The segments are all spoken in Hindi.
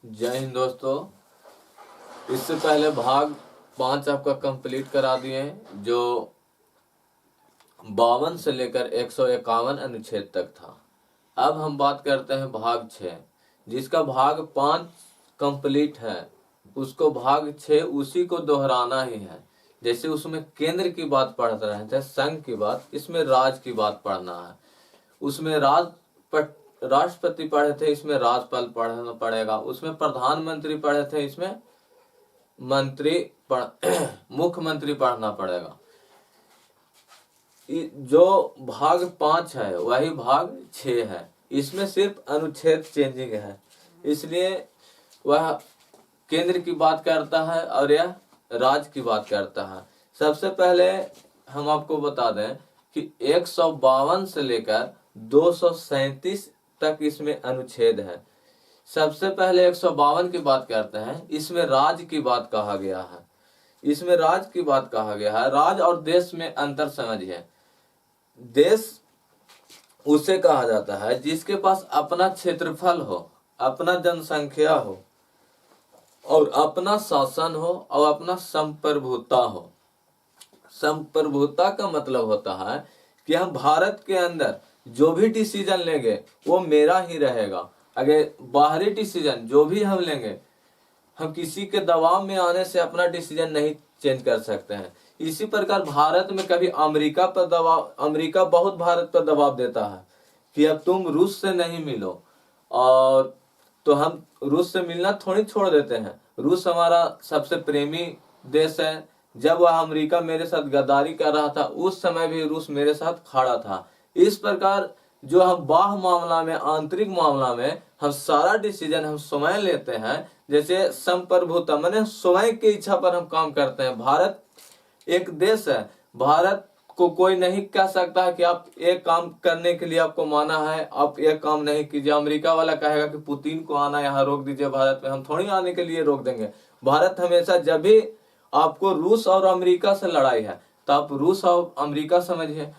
जय हिंद दोस्तों। इससे पहले भाग 5 आपका कंप्लीट करा दिए हैं, जो 52 से लेकर 151 अनुच्छेद तक था। अब हम बात करते हैं भाग 6, जिसका भाग 5 कंप्लीट है। उसको भाग 6 उसी को दोहराना ही है। जैसे उसमें केंद्र की बात पढ़ रहे थे, संघ की बात, इसमें राज की बात पढ़ना है। उसमें राष्ट्रपति पढ़े थे, इसमें राज्यपाल पढ़ना पड़ेगा। उसमें प्रधानमंत्री पढ़े थे, इसमें मुख्यमंत्री पढ़ना पड़ेगा। जो भाग 5 है वही भाग 6 है। इसमें सिर्फ अनुच्छेद चेंजिंग है, इसलिए वह केंद्र की बात करता है और यह राज्य की बात करता है। सबसे पहले हम आपको बता दें कि 152 से लेकर 237 तक इसमें अनुच्छेद है। सबसे पहले 152 की बात करते हैं। इसमें राज्य की बात कहा गया है। इसमें राज्य की बात कहा गया है। राज्य और देश में अंतर समझिए। देश उसे कहा जाता है जिसके पास अपना क्षेत्रफल हो, अपना जनसंख्या हो और अपना शासन हो और अपना संप्रभुता हो। संप्रभुता का मतलब होता है कि हम भारत के अंदर जो भी डिसीजन लेंगे वो मेरा ही रहेगा। अगर बाहरी डिसीजन जो भी हम लेंगे, हम किसी के दबाव में आने से अपना डिसीजन नहीं चेंज कर सकते हैं। इसी प्रकार भारत में कभी अमेरिका बहुत भारत पर दबाव देता है कि अब तुम रूस से नहीं मिलो, और तो हम रूस से मिलना थोड़ी छोड़ देते हैं। रूस हमारा सबसे प्रेमी देश है। जब वह अमेरिका मेरे साथ गद्दारी कर रहा था, उस समय भी रूस मेरे साथ खड़ा था। इस प्रकार जो हम बाह्य मामला में, आंतरिक मामला में हम सारा डिसीजन हम स्वयं लेते हैं। जैसे संप्रभुता माने स्वयं की इच्छा पर हम काम करते हैं। भारत एक देश है। भारत को कोई नहीं कह सकता है कि आप एक काम करने के लिए आपको माना है, आप एक काम नहीं कीजिए। अमेरिका वाला कहेगा कि पुतिन को आना यहाँ रोक दीजिए भारत में, हम थोड़ी आने के लिए रोक देंगे। भारत हमेशा, जब भी आपको रूस और अमेरिका से लड़ाई है तो आप रूस और अमेरिका समझिए।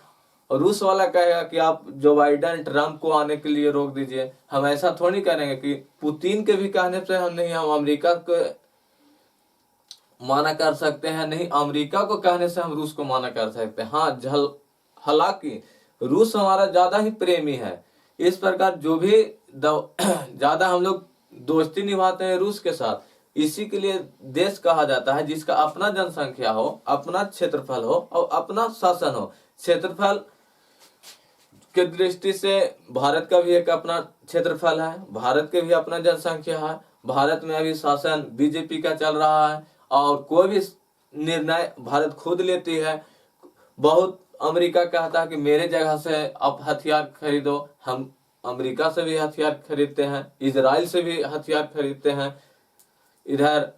और रूस वाला कहेगा कि आप जो बाइडेन, ट्रंप को आने के लिए रोक दीजिए। हम ऐसा थोड़ी करेंगे कि पुतिन के भी कहने से हम नहीं, हम अमेरिका को माना कर सकते हैं, नहीं अमेरिका को कहने से हम रूस को माना कर सकते हैं। हाँ, हालांकि रूस हमारा ज्यादा ही प्रेमी है। इस प्रकार जो भी ज्यादा हम लोग दोस्ती निभाते हैं रूस के साथ, इसी के लिए देश कहा जाता है जिसका अपना जनसंख्या हो, अपना क्षेत्रफल हो और अपना शासन हो। क्षेत्रफल के दृष्टि से भारत का भी एक अपना क्षेत्रफल है, भारत के भी अपना जनसंख्या है। भारत में अभी शासन बीजेपी का चल रहा है और कोई भी निर्णय भारत खुद लेती है। बहुत अमेरिका कहता है कि मेरे जगह से आप हथियार खरीदो। हम अमेरिका से भी हथियार खरीदते हैं, इजराइल से भी हथियार खरीदते हैं, इधर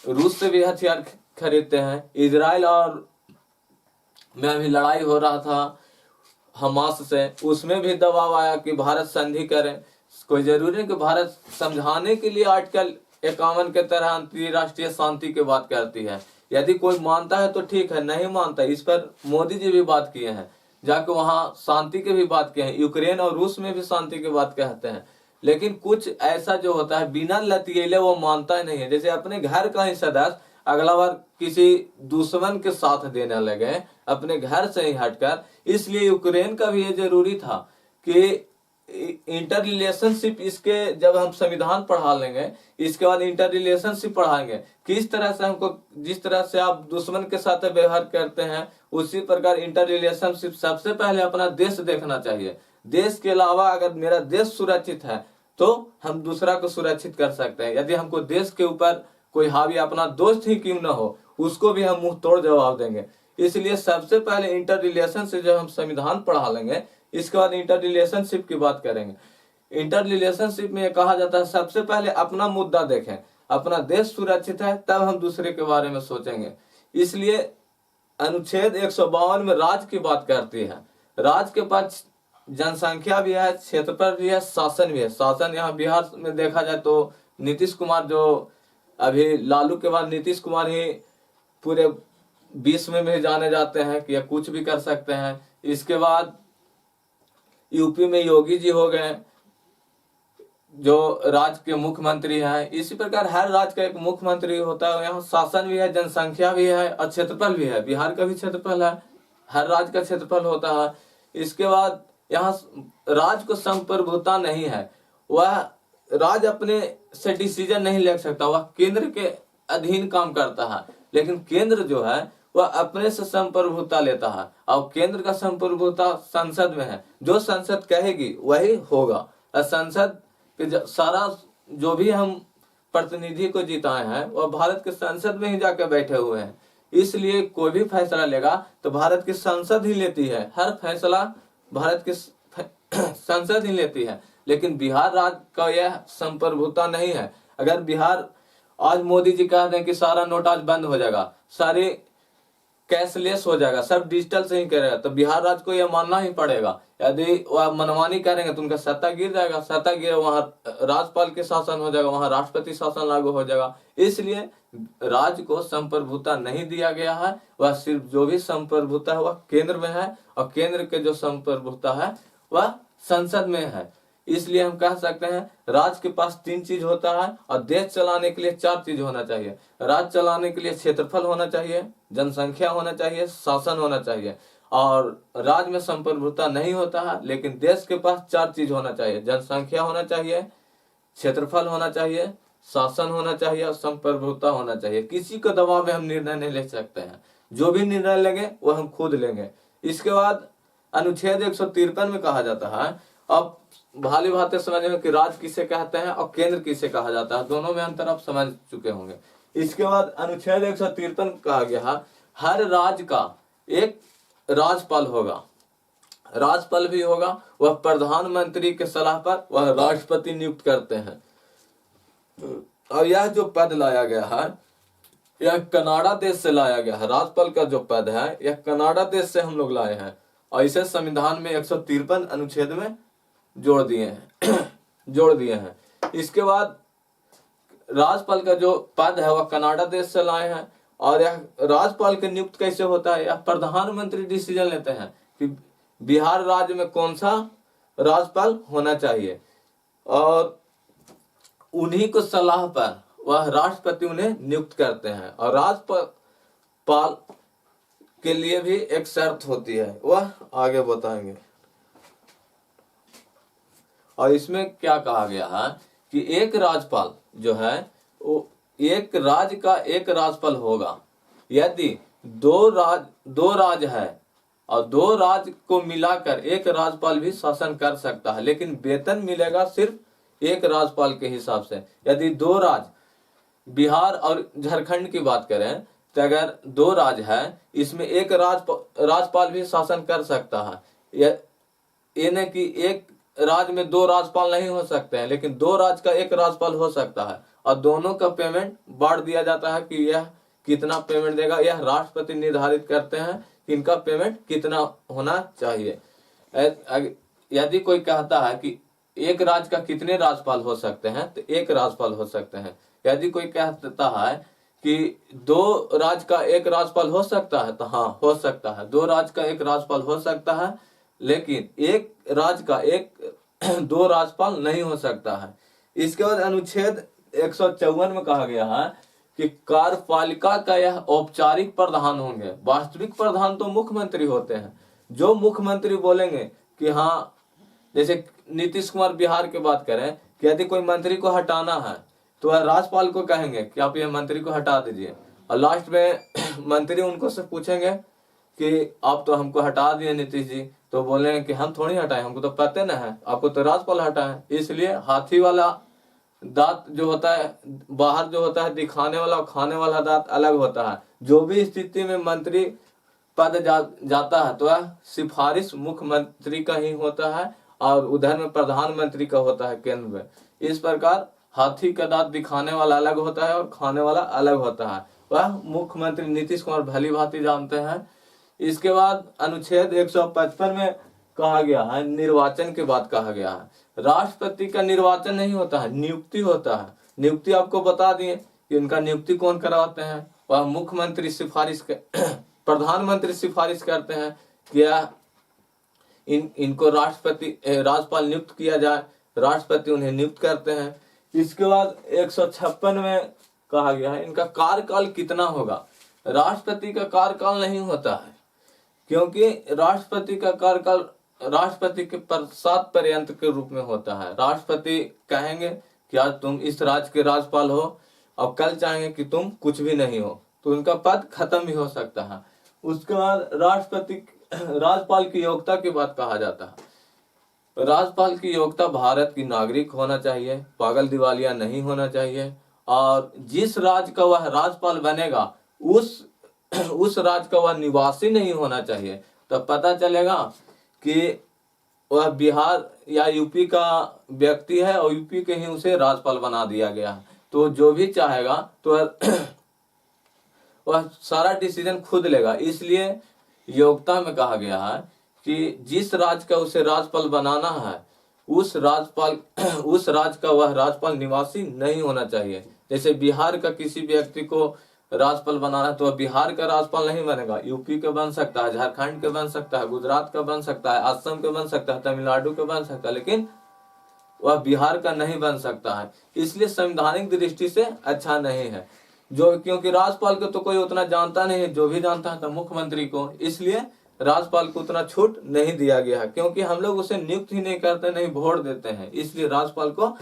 रूस से भी हथियार खरीदते हैं। इजराइल और में अभी लड़ाई हो रहा था हमास से, उसमें भी दबाव आया कि भारत संधि करे। कोई जरूरी नहीं कि भारत समझाने के लिए आर्टिकल 51 के तरह अंतरराष्ट्रीय शांति की बात करती है। यदि कोई मानता है तो ठीक है, नहीं मानता, इस पर मोदी जी भी बात किए हैं, जाके वहां शांति की भी बात किए हैं। यूक्रेन और रूस में भी शांति की बात कहते हैं। लेकिन कुछ ऐसा जो होता है बिना लतीले वो मानता ही नहीं है। जैसे अपने घर का ही सदस्य अगला बार किसी दुश्मन के साथ देने लगे अपने घर से ही हटकर। इसलिए यूक्रेन का भी ये जरूरी था कि इंटर रिलेशनशिप, इसके जब हम संविधान पढ़ा लेंगे इसके बाद इंटर रिलेशनशिप पढ़ाएंगे, किस तरह से हमको, जिस तरह से आप दुश्मन के साथ व्यवहार करते हैं उसी प्रकार इंटर रिलेशनशिप। सबसे पहले अपना देश देखना चाहिए। देश के अलावा अगर मेरा देश सुरक्षित है तो हम दूसरा को सुरक्षित कर सकते हैं। यदि हमको देश के ऊपर कोई हावी, अपना दोस्त ही क्यों ना हो, उसको भी हम मुंह तोड़ जवाब देंगे। इसलिए सबसे पहले इंटर रिलेशनशिप जब हम संविधान पढ़ा लेंगे, इसके बाद इंटर रिलेशनशिप की बात करेंगे। इंटर रिलेशनशिप में कहा जाता है सबसे पहले अपना मुद्दा देखें, अपना देश सुरक्षित है तब हम दूसरे के बारे में सोचेंगे। इसलिए अनुच्छेद 152 में राज्य की बात करती है। राज्य के पास जनसंख्या भी है, क्षेत्रफल भी है, शासन भी है। शासन यहाँ बिहार में देखा जाए तो नीतीश कुमार, जो अभी लालू के बाद नीतीश कुमार ही पूरे विश्व में भी जाने जाते हैं कि कुछ भी कर सकते हैं। इसके बाद यूपी में योगी जी हो गए, जो राज्य के मुख्यमंत्री हैं, इसी प्रकार हर राज्य का एक मुख्यमंत्री होता है। यहाँ शासन भी है, जनसंख्या भी है और क्षेत्रफल भी है। बिहार का भी क्षेत्रफल है, हर राज्य का क्षेत्रफल होता है। इसके बाद यहाँ राज्य को संप्रभुता नहीं है, वह राज्य अपने से डिसीजन नहीं ले सकता, वह केंद्र के अधीन काम करता है। लेकिन केंद्र जो है वह अपने से संप्रभुता लेता है और केंद्र का संप्रभुता संसद में है। जो संसद कहेगी वही होगा। और संसद के सारा जो भी हम प्रतिनिधि को जिताए हैं वह भारत के संसद में ही जाकर बैठे हुए हैं। इसलिए कोई भी फैसला लेगा तो भारत की संसद ही लेती है, हर फैसला भारत की संसद ही लेती है। लेकिन बिहार राज्य का यह संप्रभुता नहीं है। अगर बिहार आज मोदी जी कह दें कि सारा नोट आज बंद हो जाएगा, सारे कैशलेस हो जाएगा, सब डिजिटल से ही करेगा, तो बिहार राज्य को यह मानना ही पड़ेगा। यदि वह मनमानी करेंगे तो उनका सत्ता गिर जाएगा, सत्ता गिरे वहां राज्यपाल के शासन हो जाएगा, वहां राष्ट्रपति शासन लागू हो जाएगा। इसलिए राज्य को संप्रभुता नहीं दिया गया है, वह सिर्फ जो भी संप्रभुता है वह केंद्र में है और केंद्र के जो संप्रभुता है वह संसद में है। इसलिए हम कह सकते हैं राज्य के पास 3 चीज होता है और देश चलाने के लिए 4 चीज होना चाहिए। राज्य चलाने के लिए क्षेत्रफल होना चाहिए, जनसंख्या होना चाहिए, शासन होना चाहिए। और राज्य में संप्रभुता नहीं होता है, लेकिन देश के पास 4 चीज होना चाहिए। जनसंख्या होना चाहिए, क्षेत्रफल होना चाहिए, शासन होना चाहिए और संप्रभुता होना चाहिए। किसी को दबाव में हम निर्णय नहीं ले सकते हैं, जो भी निर्णय लेंगे वो हम खुद लेंगे। इसके बाद अनुच्छेद 153 में कहा जाता है, अब भाली भांति समझ में कि राज्य किसे कहते हैं और केंद्र किसे कहा जाता है, दोनों में अंतर आप समझ चुके होंगे। इसके बाद अनुच्छेद 153 कहा गया हर राज्य का एक राज्यपाल होगा, राज्यपाल भी होगा, वह प्रधानमंत्री के सलाह पर वह राष्ट्रपति नियुक्त करते हैं। और यह जो पद लाया गया है यह कनाडा देश से लाया गया है। राज्यपाल का जो पद है यह कनाडा देश से हम लोग लाए हैं और इसे संविधान में 153 अनुच्छेद में जोड़ दिए हैं। इसके बाद राज्यपाल का जो पद है वह कनाडा देश से लाए हैं। और यह राज्यपाल के नियुक्त कैसे होता है, यह प्रधानमंत्री डिसीजन लेते हैं कि बिहार राज्य में कौन सा राज्यपाल होना चाहिए और उन्हीं को सलाह पर वह राष्ट्रपति उन्हें नियुक्त करते हैं। और राज्यपाल के लिए भी एक शर्त होती है, वह आगे बताएंगे। और इसमें क्या कहा गया है कि एक राज्यपाल जो है वो एक राज्य का एक राज्यपाल होगा। यदि दो राज्य है और 2 राज्य को मिलाकर एक राज्यपाल भी शासन कर सकता है, लेकिन वेतन मिलेगा सिर्फ एक राज्यपाल के हिसाब से। यदि 2 राज्य बिहार और झारखंड की बात करें तो अगर 2 राज्य है, इसमें एक राज्यपाल भी शासन कर सकता है। ये नहीं कि एक राज्य में 2 राज्यपाल नहीं हो सकते हैं, लेकिन 2 राज्य का एक राज्यपाल हो सकता है और दोनों का पेमेंट बांट दिया जाता है कि यह कितना पेमेंट देगा। यह राष्ट्रपति निर्धारित करते हैं कि इनका पेमेंट कितना होना चाहिए। यदि कोई कहता है कि एक राज्य का कितने राज्यपाल हो सकते हैं तो एक राज्यपाल हो सकते हैं। यदि कोई कहता है कि 2 राज्य का एक राज्यपाल हो सकता है तो हाँ हो सकता है, 2 राज्य का एक राज्यपाल हो सकता है, लेकिन एक राज्य का 2 राज्यपाल नहीं हो सकता है। इसके बाद अनुच्छेद 154 में कहा गया है कि कार्यपालिका का यह औपचारिक प्रधान होंगे, वास्तविक प्रधान तो मुख्यमंत्री होते हैं। जो मुख्यमंत्री बोलेंगे कि हाँ, जैसे नीतीश कुमार बिहार की बात करें कि यदि कोई मंत्री को हटाना है तो वह राज्यपाल को कहेंगे कि आप ये मंत्री को हटा दीजिए, और लास्ट में मंत्री उनको से पूछेंगे कि आप तो हमको हटा दिए नीतीश जी, तो बोलेंगे कि हम थोड़ी हटाए, हमको तो पता न है, आपको तो राज्यपाल हटाए। इसलिए हाथी वाला दांत जो होता है बाहर जो होता है दिखाने वाला और खाने वाला दांत अलग होता है। जो भी स्थिति में मंत्री पद जाता है तो वह सिफारिश मुख्यमंत्री का ही होता है और उधर में प्रधानमंत्री का होता है केंद्र में। इस प्रकार हाथी का दांत दिखाने वाला अलग होता है और खाने वाला अलग होता है, वह मुख्यमंत्री नीतीश कुमार भली भांति जानते हैं। इसके बाद अनुच्छेद 155 में कहा गया है, निर्वाचन की बात कहा गया है। राष्ट्रपति का निर्वाचन नहीं होता है, नियुक्ति होता है। नियुक्ति आपको बता दिए कि इनका नियुक्ति कौन करवाते हैं, वह मुख्यमंत्री प्रधानमंत्री सिफारिश करते हैं कि इनको राज्यपाल नियुक्त किया जाए। राष्ट्रपति उन्हें नियुक्त करते हैं। इसके बाद 156 में कहा गया है इनका कार्यकाल कितना होगा। राष्ट्रपति का कार्यकाल नहीं होता है, क्योंकि राष्ट्रपति का कार्यकाल राष्ट्रपति के पश्चात पर्यंत के रूप में होता है। राष्ट्रपति कहेंगे कि आज तुम इस राज्य के राज्यपाल हो, और कल चाहेंगे कि तुम कुछ भी नहीं हो, तो उनका पद खत्म भी हो सकता है। उसके बाद राज्यपाल की योग्यता की बात कहा जाता है। राज्यपाल की योग्यता भारत की नागरिक होना चाहिए, पागल दिवालिया नहीं होना चाहिए, और जिस राज्य का वह राज्यपाल बनेगा उस राज्य का वह निवासी नहीं होना चाहिए। तब पता चलेगा कि वह बिहार या यूपी का व्यक्ति है और यूपी के ही उसे राज्यपाल बना दिया गया है। तो जो भी चाहेगा तो वह सारा डिसीजन खुद लेगा। इसलिए योग्यता में कहा गया है कि जिस राज्य का उसे राज्यपाल बनाना है उस राज्य का वह राज्यपाल निवासी नहीं होना चाहिए। जैसे बिहार का किसी व्यक्ति को राज्यपाल बनाना है तो वह बिहार का राज्यपाल नहीं बनेगा, यूपी का बन सकता है, झारखंड का बन सकता है, गुजरात का बन सकता है, असम का बन सकता है, तमिलनाडु का बन सकता है, लेकिन वह बिहार का नहीं बन सकता है। इसलिए संवैधानिक दृष्टि से अच्छा नहीं है, क्योंकि राज्यपाल को तो कोई उतना जानता नहीं है, जो भी जानता है तो मुख्यमंत्री को। इसलिए राज्यपाल को उतना छूट नहीं दिया गया है, क्योंकि हम लोग उसे नियुक्त ही नहीं करते, नहीं वोट देते हैं। इसलिए राज्यपाल को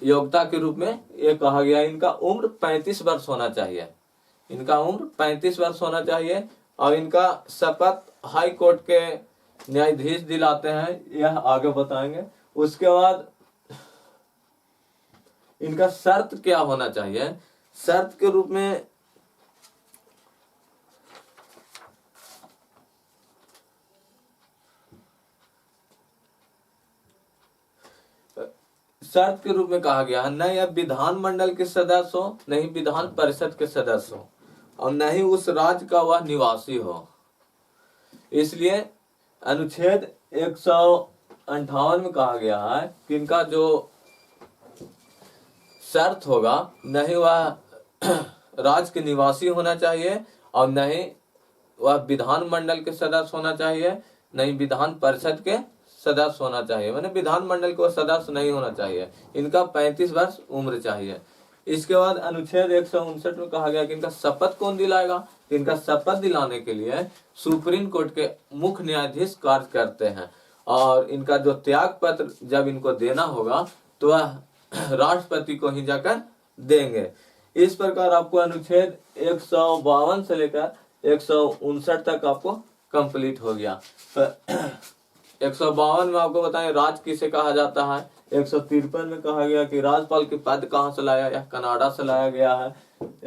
योग्यता के रूप में ये कहा गया इनका उम्र 35 वर्ष होना चाहिए। इनका उम्र 35 वर्ष होना चाहिए, और इनका शपथ हाई कोर्ट के न्यायाधीश दिलाते हैं, यह आगे बताएंगे। उसके बाद इनका शर्त क्या होना चाहिए। शर्त के रूप में कहा गया है, न यह विधानमंडल के सदस्य हो, न ही विधान परिषद के सदस्य हो, और न ही उस राज्य का वह निवासी हो। इसलिए अनुच्छेद 158 में कहा गया है कि इनका जो शर्त होगा, न ही वह राज्य के निवासी होना चाहिए, और न ही वह विधानमंडल के सदस्य होना चाहिए, न ही विधान परिषद के सदस्य होना चाहिए, मैंने विधानमंडल को सदस्य नहीं होना चाहिए। इनका 35 वर्ष उम्र चाहिए। इसके बाद अनुच्छेद 159 में कहा गया कि इनका शपथ कौन दिलाएगा। इनका शपथ दिलाने के लिए सुप्रीम कोर्ट के मुख्य न्यायाधीश कार्य करते हैं, और इनका जो त्याग पत्र जब इनको देना होगा तो वह राष्ट्रपति को ही जाकर देंगे। इस प्रकार आपको अनुच्छेद 152 से लेकर 159 तक आपको कंप्लीट हो गया। 152 में आपको बताएं राज्य किसे कहा जाता है। 153 में कहा गया कि राज्यपाल के पद कहाँ से लाया, यह कनाडा से लाया गया है।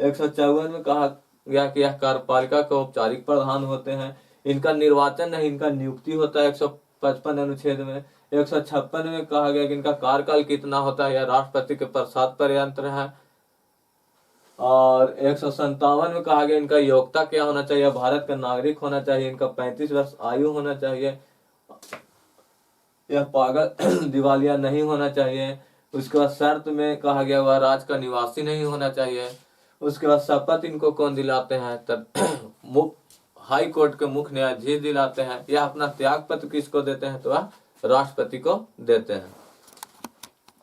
154 में कहा गया कि यह कार्यपालिका के औपचारिक प्रधान होते हैं, इनका निर्वाचन नहीं, इनका नियुक्ति होता है 155 अनुच्छेद में। 156 में कहा गया कि इनका कार्यकाल कितना होता है, यह राष्ट्रपति के पश्चात पर्यंत है। और 157 में कहा गया इनका योग्यता क्या होना चाहिए, भारत का नागरिक होना चाहिए, इनका 35 वर्ष आयु होना चाहिए, यह पागल दिवालिया नहीं होना चाहिए। उसके बाद शर्त में कहा गया वह राज्य का निवासी नहीं होना चाहिए। उसके बाद शपथ इनको कौन दिलाते हैं, तब हाई कोर्ट के मुख्य न्यायाधीश दिलाते हैं। यह अपना त्याग पत्र किसको देते हैं, तो वह राष्ट्रपति को देते हैं।